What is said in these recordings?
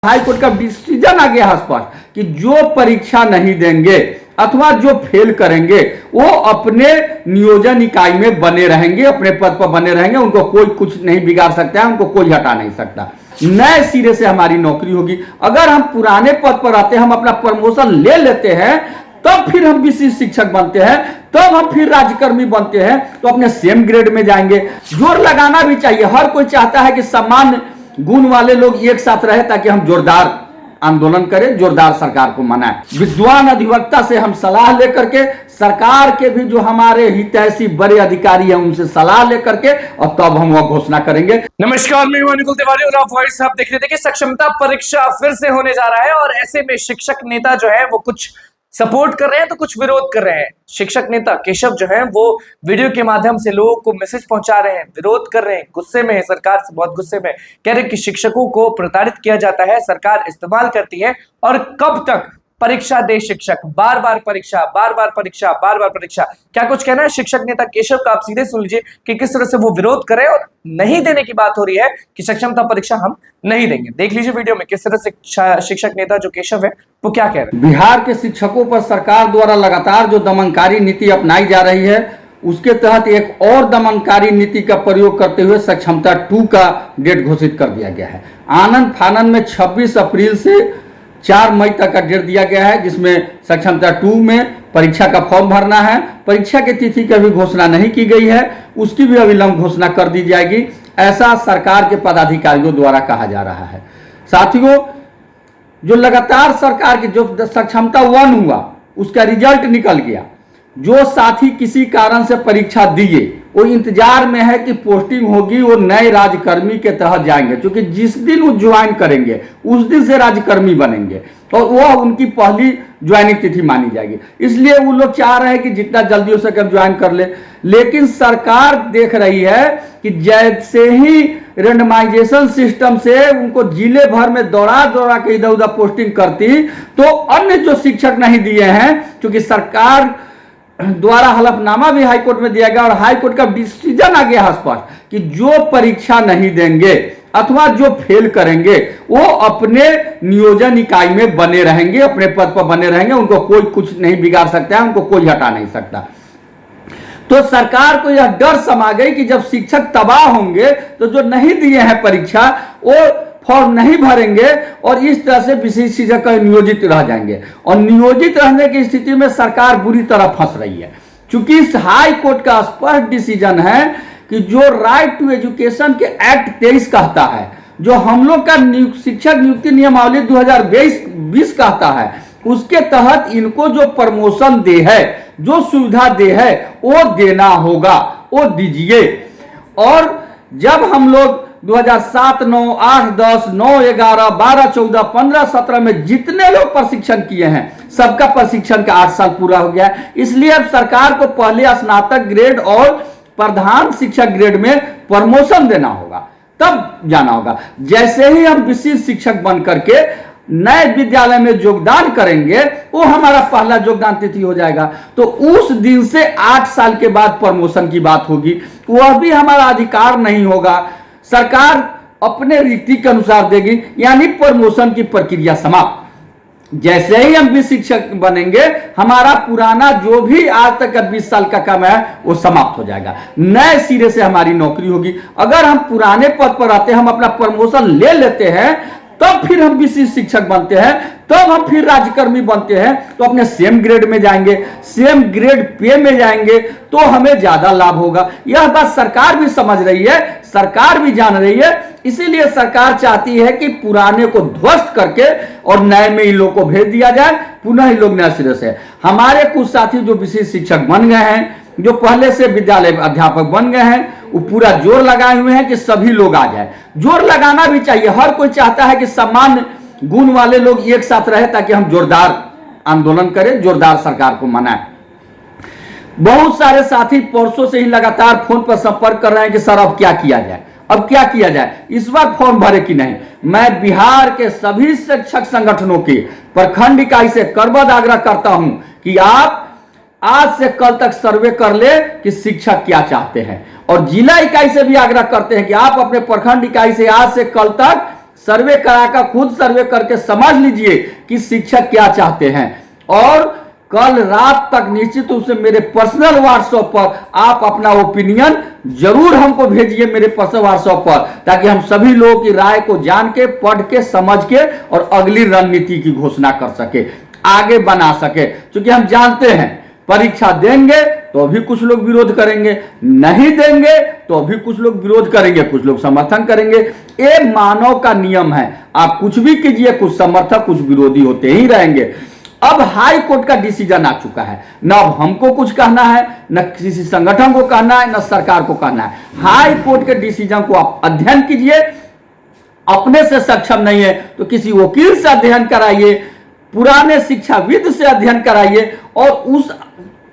High court का decision आ गया स्पष्ट कि जो परीक्षा नहीं देंगे अथवा जो फेल करेंगे वो अपने नियोजन इकाई में बने रहेंगे, अपने पद पर बने रहेंगे, उनको कोई कुछ नहीं बिगाड़ सकता है, उनको कोई हटा नहीं सकता। नए सिरे से हमारी नौकरी होगी। अगर हम पुराने पद पर आते हैं, हम अपना प्रमोशन ले लेते हैं, तब फिर हम विशिष्ट शिक्षक बनते हैं, तब हम फिर राज्यकर्मी बनते हैं, तो अपने सेम ग्रेड में जाएंगे। जोर लगाना भी चाहिए। हर कोई चाहता है कि समान गुण वाले लोग एक साथ रहे ताकि हम जोरदार आंदोलन करें, जोरदार सरकार को मनाएं। विद्वान अधिवक्ता से हम सलाह लेकर के, सरकार के भी जो हमारे हितैषी बड़े अधिकारी हैं उनसे सलाह लेकर के, और तब हम वह घोषणा करेंगे। नमस्कार, मैं हूं अनुकुल तिवारी और आप वॉइस आप देख रहे थे कि सक्षमता परीक्षा फिर से होने जा रहा है और ऐसे में शिक्षक नेता जो है वो कुछ सपोर्ट कर रहे हैं तो कुछ विरोध कर रहे हैं। शिक्षक नेता केशव जो है वो वीडियो के माध्यम से लोगों को मैसेज पहुंचा रहे हैं, विरोध कर रहे हैं, गुस्से में है, सरकार से बहुत गुस्से में, कह रहे हैं कि शिक्षकों को प्रताड़ित किया जाता है, सरकार इस्तेमाल करती है और कब तक परीक्षा दे शिक्षक, बार बार परीक्षा, बार बार परीक्षा, बार बार परीक्षा। क्या कुछ कहना है शिक्षक नेता केशव का, आप सीधे सुन लीजिए कि किस तरह से वो विरोध करे और नहीं देने की बात हो रही है कि सक्षमता परीक्षा हम नहीं देंगे। देख लीजिए वीडियो में किस तरह से शिक्षक नेता जो केशव है वो क्या कह रहे हैं। बिहार के शिक्षकों पर सरकार द्वारा लगातार जो दमनकारी नीति अपनाई जा रही है, उसके तहत एक और दमनकारी नीति का प्रयोग करते हुए सक्षमता 2 का डेट घोषित कर दिया गया है। आनंद फानन में 26 अप्रैल से 4 मई तक का डेट दिया गया है, जिसमें सक्षमता 2 में परीक्षा का फॉर्म भरना है। परीक्षा की तिथि की अभी घोषणा नहीं की गई है, उसकी भी अविलंब घोषणा कर दी जाएगी, ऐसा सरकार के पदाधिकारियों द्वारा कहा जा रहा है। साथियों, जो लगातार सरकार की जो सक्षमता 1 हुआ उसका रिजल्ट निकल गया, जो साथी किसी कारण से परीक्षा दिए वो इंतजार में है कि पोस्टिंग होगी, वो नए राज्यकर्मी के तहत जाएंगे, क्योंकि जिस दिन वो ज्वाइन करेंगे उस दिन से राज्यकर्मी बनेंगे और वह उनकी पहली ज्वाइनिंग तिथि मानी जाएगी। इसलिए वो लोग चाह रहे हैं कि जितना जल्दी हो सके ज्वाइन कर ले। लेकिन सरकार देख रही है कि जैसे ही रेंडमाइजेशन सिस्टम से उनको जिले भर में दौड़ा दौड़ा के इधर उधर पोस्टिंग करती, तो अन्य जो शिक्षक नहीं दिए हैं, क्योंकि सरकार द्वारा हलफनामा भी हाईकोर्ट में दिया गया और हाईकोर्ट का डिसीजन आ गया स्पष्ट कि जो परीक्षा नहीं देंगे अथवा जो फेल करेंगे वो अपने नियोजन इकाई में बने रहेंगे, अपने पद पर बने रहेंगे, उनको कोई कुछ नहीं बिगाड़ सकता है, उनको कोई हटा नहीं सकता। तो सरकार को यह डर समा गई कि जब शिक्षक तबाह होंगे तो जो नहीं दिए हैं परीक्षा वो फॉर्म नहीं भरेंगे और इस तरह से विशेष शिक्षक नियोजित रह जाएंगे। और नियोजित रहने की स्थिति में सरकार बुरी तरह फंस रही है, क्योंकि इस हाई कोर्ट का स्पष्ट डिसीजन है कि जो राइट टू एजुकेशन के एक्ट 23 कहता है, जो हम लोग का शिक्षक नियुक्ति नियमावली 2020 कहता है, उसके तहत इनको जो प्रमोशन दे है, जो सुविधा दे है, वो देना होगा, वो दीजिए। और जब हम लोग 2007, 9, 8, 10, 9, 11, 12, 14, 15, 17 में जितने लोग प्रशिक्षण किए हैं सबका प्रशिक्षण का 8 साल पूरा हो गया है। इसलिए अब सरकार को पहले स्नातक ग्रेड और प्रधान शिक्षक ग्रेड में प्रमोशन देना होगा, तब जाना होगा। जैसे ही हम विशिष्ट शिक्षक बन करके नए विद्यालय में योगदान करेंगे, वो हमारा पहला योगदान तिथि हो जाएगा, तो उस दिन से 8 साल के बाद प्रमोशन की बात होगी। वह भी हमारा अधिकार नहीं होगा, सरकार अपने रीति के अनुसार देगी, यानी प्रमोशन की प्रक्रिया समाप्त। जैसे ही हम भी शिक्षक बनेंगे, हमारा पुराना जो भी आज तक का 20 साल का काम है वो समाप्त हो जाएगा, नए सिरे से हमारी नौकरी होगी। अगर हम पुराने पद पर आते हैं, हम अपना प्रमोशन ले लेते हैं, तब फिर हम विशिष्ट शिक्षक बनते हैं, तब हम फिर राज्यकर्मी बनते हैं, तो अपने सेम ग्रेड में जाएंगे, सेम ग्रेड पे में जाएंगे, तो हमें ज्यादा लाभ होगा। यह बात सरकार भी समझ रही है, सरकार भी जान रही है। इसीलिए सरकार चाहती है कि पुराने को ध्वस्त करके और नए में इन लोगों को भेज दिया जाए, पुनः इन लोग नए सिरे से। हमारे कुछ साथी जो विशिष्ट शिक्षक बन गए हैं, जो पहले से विद्यालय अध्यापक बन गए हैं, वो पूरा जोर लगाए हुए हैं कि सभी लोग आ जाए। जोर लगाना भी चाहिए। हर कोई चाहता है कि समान गुण वाले लोग एक साथ रहे ताकि हम जोरदार आंदोलन करें, जोरदार सरकार को मनाएं। बहुत सारे साथी परसों से ही लगातार फोन पर संपर्क कर रहे हैं कि सर अब क्या किया जाए, अब क्या किया जाए, इस बार फॉर्म भरे कि नहीं। मैं बिहार के सभी शिक्षक संगठनों के प्रखंड इकाई से करबद्ध आग्रह करता हूं कि आप आज से कल तक सर्वे कर ले कि शिक्षक क्या चाहते हैं, और जिला इकाई से भी आग्रह करते हैं कि आप अपने प्रखंड इकाई से आज से कल तक सर्वे कराकर खुद सर्वे करके समझ लीजिए कि शिक्षक क्या चाहते हैं। और कल रात तक निश्चित रूप से मेरे पर्सनल व्हाट्सएप पर आप अपना ओपिनियन जरूर हमको भेजिए मेरे पर्सनल व्हाट्सएप पर, ताकि हम सभी लोगों की राय को जान के, पढ़ के, समझ के और अगली रणनीति की घोषणा कर सके, आगे बना सके। क्योंकि हम जानते हैं परीक्षा देंगे तो भी कुछ लोग विरोध करेंगे, नहीं देंगे तो भी कुछ लोग विरोध करेंगे, कुछ लोग समर्थन करेंगे। ये मानव का नियम है, आप कुछ भी कीजिए, कुछ समर्थक कुछ विरोधी होते ही रहेंगे। अब हाई कोर्ट का डिसीजन आ चुका है, न अब हमको कुछ कहना है, न किसी संगठन को कहना है, न सरकार को कहना है। हाई कोर्ट के डिसीजन को आप अध्ययन कीजिए, अपने से सक्षम नहीं है तो किसी वकील से अध्ययन कराइए, पुराने शिक्षाविद से अध्ययन कराइए, और उस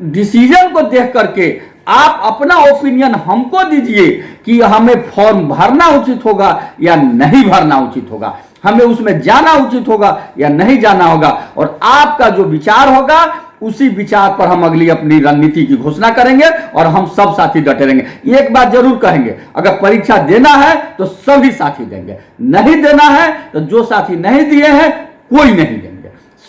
डिसीजन को देख करके आप अपना ओपिनियन हमको दीजिए कि हमें फॉर्म भरना उचित होगा या नहीं भरना उचित होगा, हमें उसमें जाना उचित होगा या नहीं जाना होगा। और आपका जो विचार होगा उसी विचार पर हम अगली अपनी रणनीति की घोषणा करेंगे और हम सब साथी डटे रहेंगे। एक बात जरूर कहेंगे, अगर परीक्षा देना है तो सभी साथी देंगे, नहीं देना है तो जो साथी नहीं दिए हैं कोई नहीं देंगे।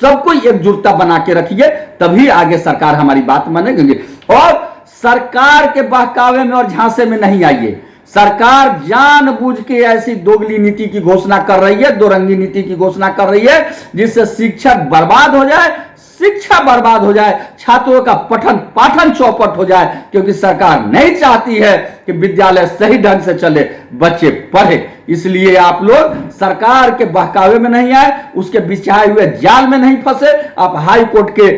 सबको एकजुटता बना के रखिए, तभी आगे सरकार हमारी बात मानेगी। और सरकार के बहकावे में और झांसे में नहीं आइए। सरकार जानबूझ के ऐसी दोगली नीति की घोषणा कर रही है, दो रंगी नीति की घोषणा कर रही है, जिससे शिक्षक बर्बाद हो जाए, शिक्षा बर्बाद हो जाए, छात्रों का पठन पाठन चौपट हो जाए। क्योंकि सरकार नहीं चाहती है कि विद्यालय सही ढंग से चले, बच्चे पढ़े। इसलिए आप लोग सरकार के बहकावे में नहीं आए, उसके बिछाए हुए जाल में नहीं फंसे। आप हाई कोर्ट के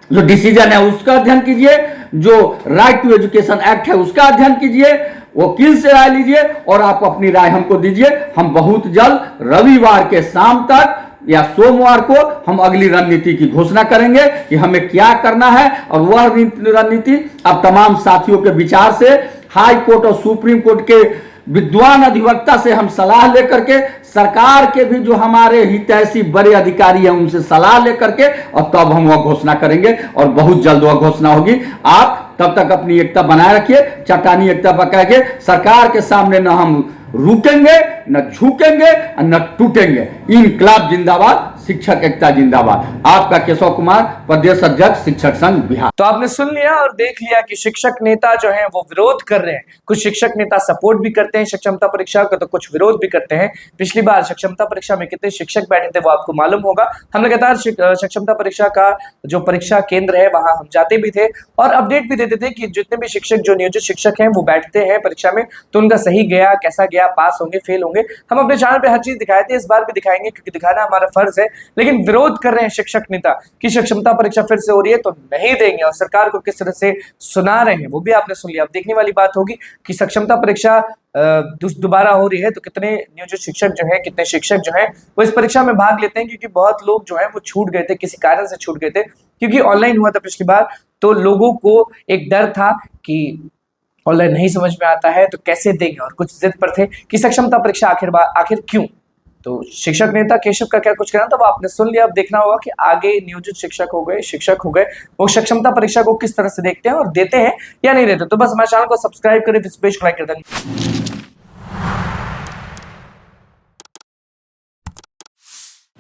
जो डिसीजन है उसका अध्ययन कीजिए, जो राइट टू एजुकेशन एक्ट है उसका अध्ययन कीजिए, वकील से राय लीजिए और आप अपनी राय हमको दीजिए। हम बहुत जल्द रविवार के शाम तक या सोमवार को हम अगली रणनीति की घोषणा करेंगे कि हमें क्या करना है। और वह रणनीति अब तमाम साथियों के विचार से हाई कोर्ट और सुप्रीम कोर्ट के विद्वान अधिवक्ता से हम सलाह लेकर के, सरकार के भी जो हमारे हितैषी बड़े अधिकारी हैं उनसे सलाह लेकर के, और तब हम वह घोषणा करेंगे और बहुत जल्द वह घोषणा होगी। आप तब तक अपनी एकता बनाए रखिए, चट्टानी एकता पका के सरकार के सामने न हम रुकेंगे, न झुकेंगे, न टूटेंगे। इनकलाब जिंदाबाद, शिक्षक एकता जिंदाबाद। आपका केशव कुमार, प्रदेश अध्यक्ष शिक्षक संघ बिहार। तो आपने सुन लिया और देख लिया कि शिक्षक नेता जो हैं वो विरोध कर रहे हैं। कुछ शिक्षक नेता सपोर्ट भी करते हैं सक्षमता परीक्षा को, तो कुछ विरोध भी करते हैं। पिछली बार सक्षमता परीक्षा में कितने शिक्षक बैठे थे वो आपको मालूम होगा। हम लगातार सक्षमता परीक्षा का जो परीक्षा केंद्र है वहां हम जाते भी थे और अपडेट भी देते थे कि जितने भी शिक्षक जो नियोजित शिक्षक हैं वो बैठते हैं परीक्षा में, तो उनका सही गया, कैसा गया, पास होंगे, फेल होंगे। हम अपने चैनल पे हर चीज दिखाए थे, इस बार भी दिखाएंगे क्योंकि दिखाना हमारा फर्ज है। लेकिन विरोध कर रहे हैं शिक्षक नेता कि सक्षमता परीक्षा फिर से हो रही है तो नहीं देंगे, और सरकार को किस तरह से सुना रहे हैं वो भी आपने सुन लिया। अब देखने वाली बात होगी कि सक्षमता परीक्षा दोबारा हो रही है तो कितने नियोजित शिक्षक जो है, कितने शिक्षक जो है वो इस परीक्षा में भाग लेते हैं। क्योंकि बहुत लोग जो है वो छूट गए थे, किसी कारण से छूट गए थे, क्योंकि ऑनलाइन हुआ था पिछली बार, तो लोगों को एक डर था कि ऑनलाइन नहीं समझ में आता है तो कैसे देंगे, और कुछ जिद पर थे कि सक्षमता परीक्षा आखिर क्यों। तो शिक्षक नेता केशव का क्या कुछ कहना था वो आपने सुन लिया। अब देखना होगा कि आगे नियोजित शिक्षक हो गए वो सक्षमता परीक्षा को किस तरह से देखते हैं और देते हैं या नहीं देते। तो बस हमारे चैनल को सब्सक्राइब करें, इस पेज को लाइक कर दें।